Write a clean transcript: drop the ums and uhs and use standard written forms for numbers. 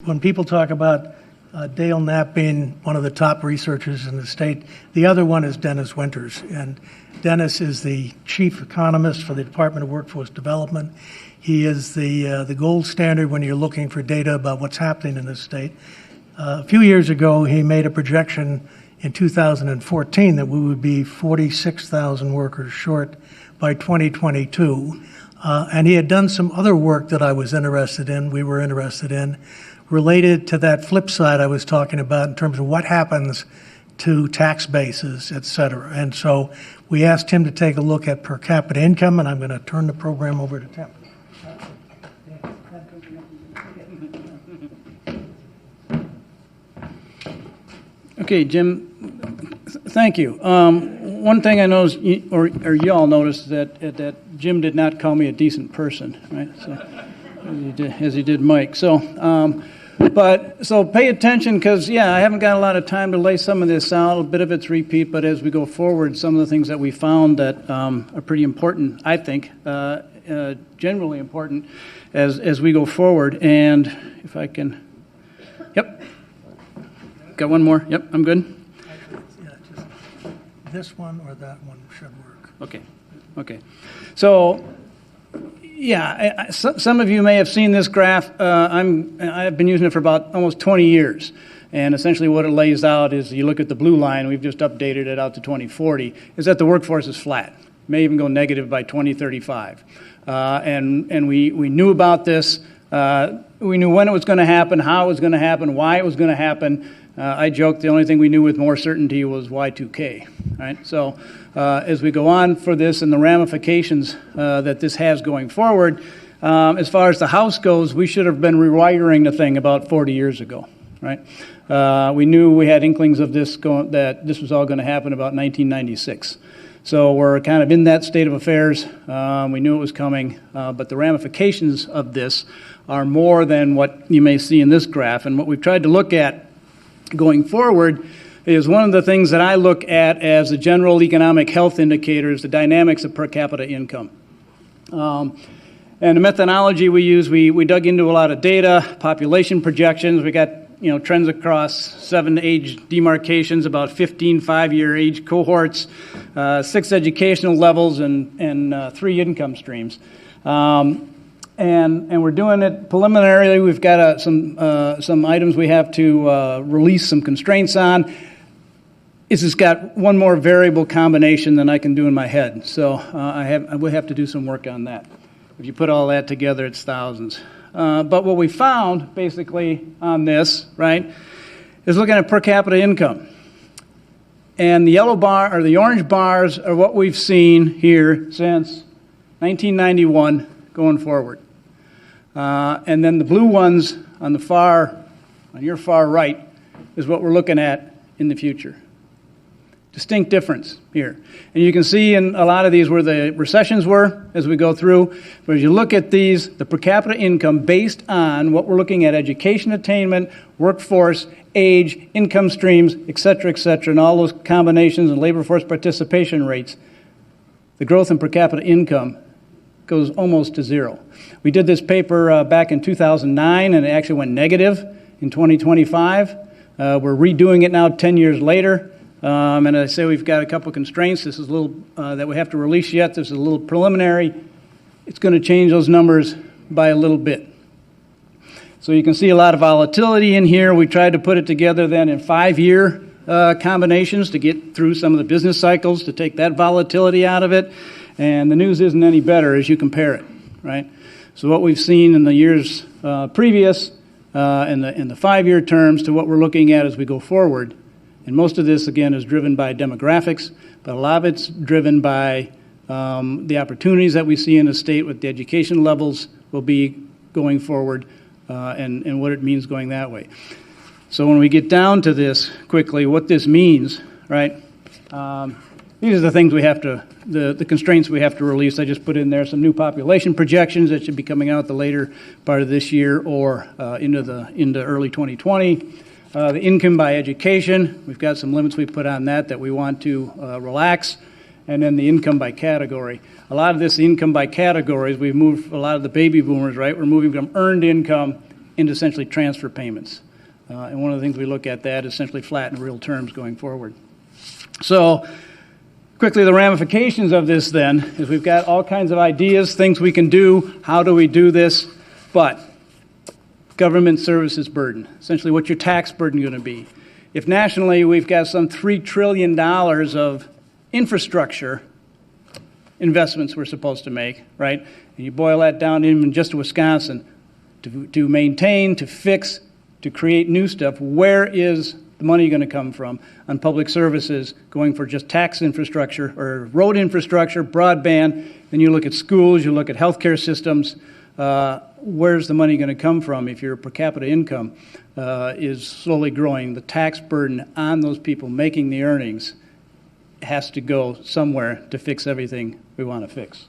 when people talk about Dale Knapp being one of the top researchers in the state, the other one is Dennis Winters. And Dennis is the chief economist for the Department of Workforce Development. He is the gold standard when you're looking for data about what's happening in this state. A few years ago, he made a projection in 2014 that we would be 46,000 workers short by 2022. And he had done some other work that I was interested in, we were interested in, related to that flip side I was talking about in terms of what happens to tax bases, et cetera. And so we asked him to take a look at per capita income, and I'm going to turn the program over to Tim. Okay, Jim, thank you. One thing I noticed, or you all noticed, that Jim did not call me a decent person, right? So, as he did Mike. So pay attention, because, yeah, I haven't got a lot of time to lay some of this out. A bit of it's repeat, but as we go forward, some of the things that we found that are pretty important, I think, generally important as we go forward. And if I can, yep. Got one more? Yep, I'm good. Actually, yeah, just this one or that one should work. Okay. So, yeah, some of you may have seen this graph. I've been using it for about almost 20 years. And essentially what it lays out is, you look at the blue line, we've just updated it out to 2040, is that the workforce is flat. May even go negative by 2035. And we knew about this. We knew when it was going to happen, how it was going to happen, why it was going to happen. I joked the only thing we knew with more certainty was Y2K, right? So as we go on for this and the ramifications that this has going forward, as far as the House goes, we should have been rewiring the thing about 40 years ago, right? We knew we had inklings of this, that this was all going to happen about 1996. So we're kind of in that state of affairs. We knew it was coming, but the ramifications of this are more than what you may see in this graph. And what we've tried to look at going forward is one of the things that I look at as the general economic health indicators, the dynamics of per capita income. And the methodology we use, we dug into a lot of data, population projections. We got trends across 7 age demarcations, about 15 5-year age cohorts, 6 educational levels, and 3 income streams. And we're doing it preliminarily. We've got some items we have to release some constraints on. It's just got one more variable combination than I can do in my head. So I will have to do some work on that. If you put all that together, it's thousands. But what we found, basically, on this, right, is looking at per capita income. And the yellow bar, or the orange bars, are what we've seen here since 1991 going forward. And then the blue ones on your far right, is what we're looking at in the future. Distinct difference here. And you can see in a lot of these where the recessions were as we go through. But as you look at these, the per capita income based on what we're looking at, education attainment, workforce, age, income streams, et cetera, and all those combinations and labor force participation rates, the growth in per capita income goes almost to zero. We did this paper back in 2009, and it actually went negative in 2025. We're redoing it now 10 years later. And I say we've got a couple of constraints. This is a little that we have to release yet. This is a little preliminary. It's going to change those numbers by a little bit. So you can see a lot of volatility in here. We tried to put it together then in 5-year combinations to get through some of the business cycles to take that volatility out of it. And the news isn't any better as you compare it, right? So what we've seen in the years previous in the 5-year terms to what we're looking at as we go forward. And most of this, again, is driven by demographics, but a lot of it's driven by the opportunities that we see in the state, what the education levels will be going forward, and what it means going that way. So when we get down to this quickly, what this means, right, these are the things we have to, the constraints we have to release. I just put in there some new population projections that should be coming out the later part of this year or into early 2020. The income by education, we've got some limits we put on that we want to relax, and then the income by category. A lot of this income by categories, we've moved a lot of the baby boomers, right? We're moving from earned income into essentially transfer payments. And one of the things we look at that is essentially flat in real terms going forward. So quickly, the ramifications of this then is we've got all kinds of ideas, things we can do, how do we do this, but government services burden, essentially what's your tax burden going to be? If nationally we've got some $3 trillion of infrastructure investments we're supposed to make, right? And you boil that down even just to Wisconsin, to maintain, to fix, to create new stuff, where is the money going to come from on public services going for just tax infrastructure or road infrastructure, broadband? Then you look at schools, you look at healthcare systems. Where's the money going to come from if your per capita income is slowly growing? The tax burden on those people making the earnings has to go somewhere to fix everything we want to fix.